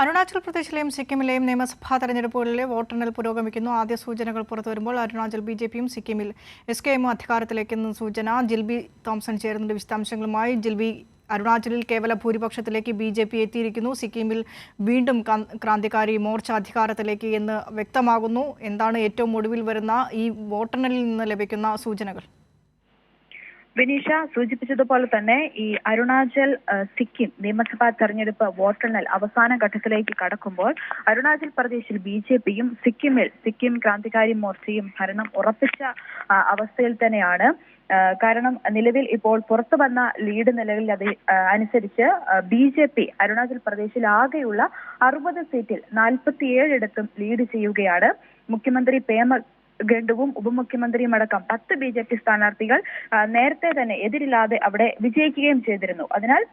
അരുണാചൽ പ്രദേശിലെയും സിക്കിമിലെയും നിയമസഭാ തെരഞ്ഞെടുപ്പുകളിലെ വോട്ടെണ്ണൽ പുരോഗമിക്കുന്നു. ആദ്യ സൂചനകൾ പുറത്തുവരുമ്പോൾ അരുണാചൽ ബിജെപിയും സിക്കിമിൽ എസ്കെഎമ്മും അധികാരത്തിലേക്കെന്ന സൂചന. ജിൽബി തോംസൺ ചേരുന്നുണ്ട് വിശദാംശങ്ങളുമായി. ജിൽബി, അരുണാചലിൽ കേവല ഭൂരിപക്ഷത്തിലേക്ക് ബിജെപി എത്തിയിരിക്കുന്നു. സിക്കിമിൽ വീണ്ടും ക്രാന്തികാരി മോർച്ച അധികാരത്തിലേക്ക് എന്ന് വ്യക്തമാകുന്നു. എന്താണ് ഏറ്റവും ഒടുവിൽ വരുന്ന ഈ വോട്ടെണ്ണലിൽ നിന്ന് ലഭിക്കുന്ന സൂചനകൾ? വിനീഷ സൂചിപ്പിച്ചതുപോലെ തന്നെ ഈ അരുണാചൽ സിക്കിം നിയമസഭാ തെരഞ്ഞെടുപ്പ് വോട്ടെണ്ണൽ അവസാന ഘട്ടത്തിലേക്ക് കടക്കുമ്പോൾ അരുണാചൽ പ്രദേശിൽ ബിജെപിയും സിക്കിം ക്രാന്തികാരി മോർച്ചയും ഭരണം ഉറപ്പിച്ച അവസ്ഥയിൽ തന്നെയാണ്. കാരണം നിലവിൽ ഇപ്പോൾ പുറത്തു വന്ന ലീഡ് നിലവിൽ അനുസരിച്ച് ബിജെപി അരുണാചൽ പ്രദേശിൽ ആകെയുള്ള 60 സീറ്റിൽ 47 ഇടത്തും ലീഡ് ചെയ്യുകയാണ്. മുഖ്യമന്ത്രി പേമ ഖണ്ഡുവും ഉപമുഖ്യമന്ത്രിയും അടക്കം 10 ബിജെപി സ്ഥാനാർത്ഥികൾ നേരത്തെ തന്നെ എതിരില്ലാതെ അവിടെ വിജയിക്കുകയും ചെയ്തിരുന്നു. അതിനാൽ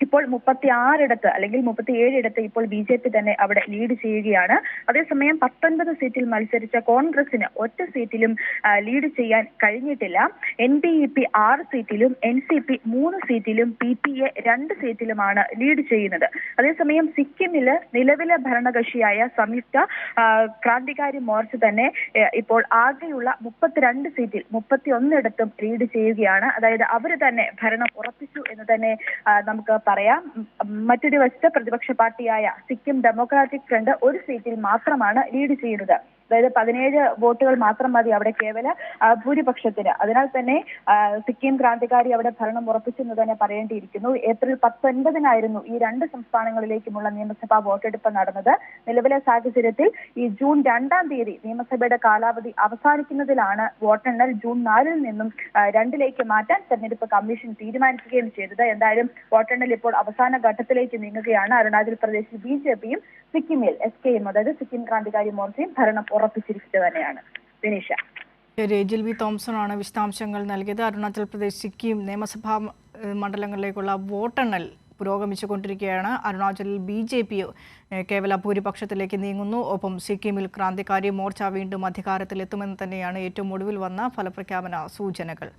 ഇപ്പോൾ 36 ഇടത്ത് അല്ലെങ്കിൽ 37 ഇടത്ത് ഇപ്പോൾ ബിജെപി തന്നെ അവിടെ ലീഡ് ചെയ്യുകയാണ്. അതേസമയം 19 സീറ്റിൽ മത്സരിച്ച കോൺഗ്രസിന് ഒറ്റ സീറ്റിലും ലീഡ് ചെയ്യാൻ കഴിഞ്ഞിട്ടില്ല. NDEP 6 സീറ്റിലും NCP 3 സീറ്റിലും PPA 2 സീറ്റിലുമാണ് ലീഡ് ചെയ്യുന്നത്. അതേസമയം സിക്കിമില് നിലവിലെ ഭരണകക്ഷിയായ സംയുക്ത ക്രാന്തികാരി മോർച്ച തന്നെ ഇപ്പോൾ ആകെയുള്ള 32 സീറ്റിൽ 31 ഇടത്തും ലീഡ് ചെയ്യുകയാണ്. അതായത് അവര് തന്നെ ഭരണം ഉറപ്പിച്ചു എന്ന് തന്നെ നമുക്ക് പറയാം. മറ്റൊരു വശത്ത് പ്രതിപക്ഷ പാർട്ടിയായ സിക്കിം ഡെമോക്രാറ്റിക് ഫ്രണ്ട് ഒരു സീറ്റിൽ മാത്രമാണ് ലീഡ് ചെയ്യുന്നത്. അതായത് 17 വോട്ടുകൾ മാത്രം മതി അവിടെ കേവല ഭൂരിപക്ഷത്തിന്. അതിനാൽ തന്നെ സിക്കിം ക്രാന്തികാരി അവിടെ ഭരണം ഉറപ്പിച്ചെന്ന് തന്നെ പറയേണ്ടിയിരിക്കുന്നു. ഏപ്രിൽ 19-നായിരുന്നു ഈ 2 സംസ്ഥാനങ്ങളിലേക്കുമുള്ള നിയമസഭാ വോട്ടെടുപ്പ് നടന്നത്. നിലവിലെ സാഹചര്യത്തിൽ ഈ ജൂൺ 2-ാം തീയതി നിയമസഭയുടെ കാലാവധി അവസാനിക്കുന്നതിലാണ് വോട്ടെണ്ണൽ ജൂൺ 4-ൽ നിന്നും 2-ലേക്ക് മാറ്റാൻ തെരഞ്ഞെടുപ്പ് കമ്മീഷൻ തീരുമാനിക്കുകയും ചെയ്തത്. എന്തായാലും വോട്ടെണ്ണൽ ഇപ്പോൾ അവസാന ഘട്ടത്തിലേക്ക് നീങ്ങുകയാണ്. അരുണാചൽ പ്രദേശിൽ ബിജെപിയും സിക്കിമിൽ എസ്കെഎം അതായത് സിക്കിം ക്രാന്തികാരി മോർച്ചയും ഭരണം ഉറപ്പിച്ചിരിക്കുക തന്നെയാണ്. വിനീഷ. ജിൽബി തോംസൺ ആണ് വിശദാംശങ്ങൾ നൽകിയത്. അരുണാചൽ പ്രദേശ് സിക്കിം നിയമസഭാ മണ്ഡലങ്ങളിലേക്കുള്ള വോട്ടെണ്ണൽ പുരോഗമിച്ചുകൊണ്ടിരിക്കുകയാണ്. അരുണാചലിൽ ബിജെപി കേവല ഭൂരിപക്ഷത്തിലേക്ക് നീങ്ങുന്നു. ഒപ്പം സിക്കിമിൽ ക്രാന്തികാരി മോർച്ച വീണ്ടും അധികാരത്തിലെത്തുമെന്ന് തന്നെയാണ് ഏറ്റവും ഒടുവിൽ വന്ന ഫലപ്രഖ്യാപന സൂചനകൾ.